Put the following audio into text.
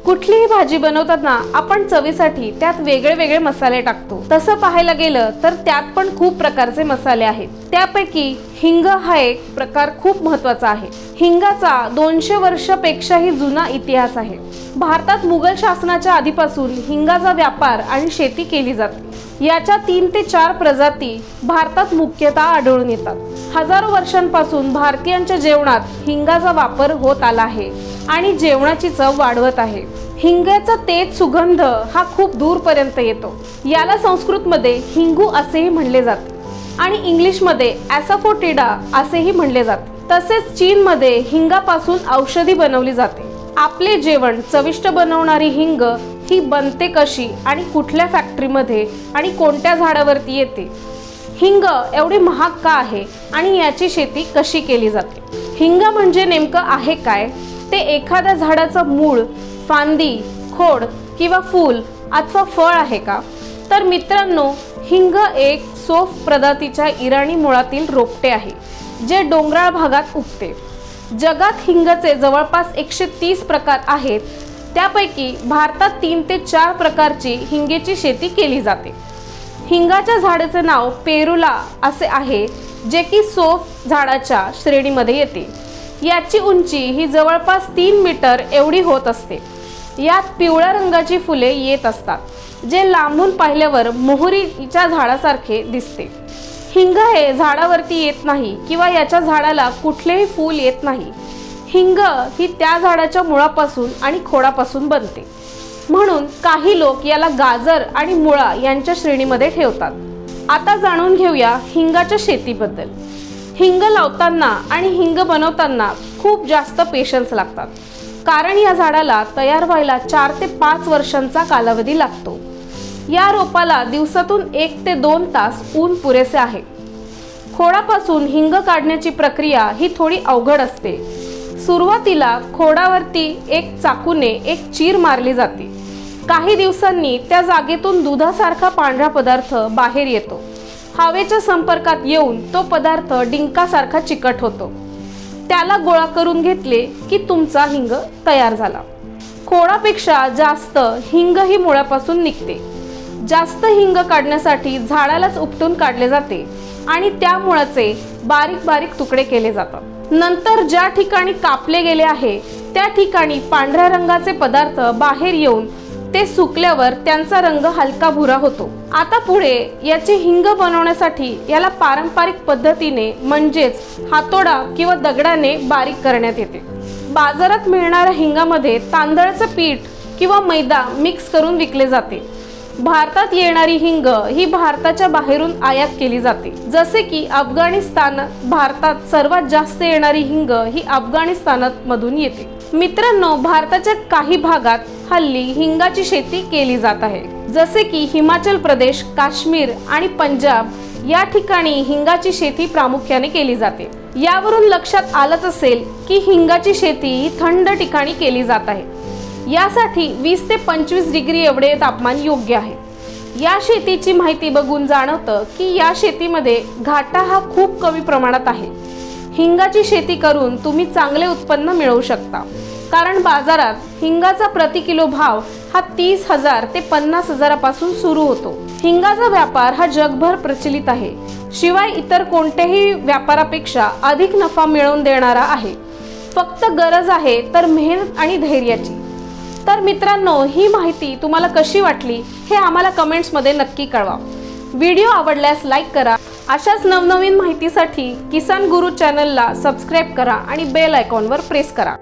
कुठलीही भाजी बनवताना आपण चवीसाठी त्यात वेगळे वेगळे मसाले टाकतो। तसं पाहायला गेलं तर त्यात पण खूप प्रकारचे मसाले आहेत। त्यापैकी हिंग हा एक प्रकार खूप महत्त्वाचा आहे। हिंगाचा 200 वर्षापेक्षाही जुना इतिहास आहे। भारतात मुघल शासनाच्या आधीपासून हिंगाचा व्यापार आणि शेती केली जाते। याच्या 3 ते 4 प्रजाती भारतात मुख्यतः आढळून येतात। हजारो वर्षांपासून भारतीयांच्या जेवणात हिंगाचा वापर होत आला आहे आणि जेवणाची चव वाढवत आहे। हिंगाचा तेज सुगंध हा खूप दूरपर्यंत येतो। याला संस्कृतमध्ये हिंगू असेही म्हणले जाते आणि इंग्लिशमध्ये ॲसाफोटिडा असेही म्हणले जाते। तसेच चीनमध्ये हिंगापासून औषधी बनवली जाते। आपले जेवण चविष्ट बनवणारी हिंग ही बनते कशी आणि कुठल्या फॅक्टरीमध्ये आणि कोणत्या झाडावरती येते, हिंग एवढी महाग का आहे आणि याची शेती कशी केली जाते, हिंग म्हणजे नेमकं आहे काय, ते एखाद्या झाडाचं मूळ, फांदी, खोड किंवा फूल अथवा फळ आहे का? तर मित्रांनो, हिंग एक सोफ प्रजातीच्या इराणी मुळातील रोपटे आहे जे डोंगराळ भागात उगते। जगात हिंगाचे जवळपास 130 प्रकार आहेत। त्यापैकी भारतात 3 ते 4 प्रकारची हिंगेची शेती केली जाते। हिंगाच्या झाडाचे नाव पेरुला असे आहे, जे की सोफ झाडाच्या श्रेणीमध्ये येते। याची उंची ही जवळपास 3 मीटर एवढी होत असते। यात पिवळ्या रंगाची फुले येत असतात, जे लांबून पाहिल्यावर मोहरीच्या झाडासारखे दिसते। हिंग हे झाडावरती येत नाही किंवा याच्या झाडाला कुठलेही फूल येत नाही। हिंग ही त्या झाडाच्या मुळापासून आणि खोडापासून बनते, म्हणून काही लोक याला गाजर आणि मुळा यांच्या श्रेणीमध्ये ठेवतात। आता जाणून घेऊया हिंगाच्या शेतीबद्दल। हिंग लावताना आणि हिंग बनवताना खूप जास्त पेशन्स लागतात, कारण या झाडाला तयार व्हायला 4 ते 5 वर्षांचा कालावधी लागतो। या रोपाला दिवसातून 1 ते 2 तास ऊन पुरेसे आहे। खोडापासून हिंग काढण्याची प्रक्रिया ही थोडी अवघड असते। सुरुवातीला खोडावरती एक चाकूने एक चीर मारली जाते। काही दिवसांनी त्या जागेतून दुधासारखा पांढरा पदार्थ बाहेर येतो। हवेच्या संपर्कात येऊन तो पदार्थ डिंकासारखा चिकट होतो। त्याला गोळा करून घेतले की तुमचा हिंग तयार झाला। खोडापेक्षा जास्त हिंग ही मुळापासून निघते। जास्त हिंग काढण्यासाठी झाडालाच उपटून काढले जाते आणि त्या मुळाचे बारीक बारीक तुकडे केले जातात। नंतर ज्या ठिकाणी कापले गेले आहे त्या ठिकाणी पांढऱ्या रंगाचे पदार्थ बाहेर येऊन ते सुकल्यावर त्यांचा रंग हलका भुरा होतो। आता पुढे याचे हिंग बनवण्यासाठी याला पारंपरिक पद्धतीने म्हणजेच हातोडा किंवा दगडाने बारीक करण्यात येते। बाजारात मिळणाऱ्या हिंगामध्ये तांदळाचे पीठ किंवा मैदा मिक्स करून विकले जाते। भारतात येणारी हिंग ही भारताच्या बाहेरून आयात केली जाते, जसे की अफगाणिस्तान। भारतात सर्वात जास्त येणारी हिंग ही अफगाणिस्तानात मधून येते। मित्रांनो, भारताच्या काही भागात हल्ली हिंगाची शेती केली जात आहे, जसे की हिमाचल प्रदेश, काश्मीर आणि पंजाब या ठिकाणी हिंगाची शेती प्रामुख्याने केली जाते। यावरून लक्षात आलंच असेल की हिंगाची शेती ही थंड ठिकाणी केली जात आहे। यासाठी 20 ते 25 डिग्री एवढे तापमान योग्य आहे। या शेतीची माहिती बघून जाणवतं की या शेतीमध्ये घाटा हा खूप कमी प्रमाणात आहे। हिंगाची शेती करून तुम्ही चांगले उत्पन्न मिळवू शकता, कारण बाजारात हिंगाचा प्रति किलो भाव हा 30,000 ते 50,000 पासून सुरू होतो। हिंगाचा व्यापार हा जगभर प्रचलित आहे, शिवाय इतर कोणत्याही व्यापारापेक्षा अधिक नफा मिळवून देणारा आहे। फक्त गरज आहे तर मेहनत आणि धैर्याची। तर मित्रांनो, ही माहिती तुम्हाला कशी वाटली हे आम्हाला कमेंट्समध्ये नक्की कळवा। व्हिडिओ आवडल्यास लाईक करा। अशाच नवनवीन माहितीसाठी किसान गुरु चॅनलला सबस्क्राईब करा आणि बेल आयकॉनवर प्रेस करा।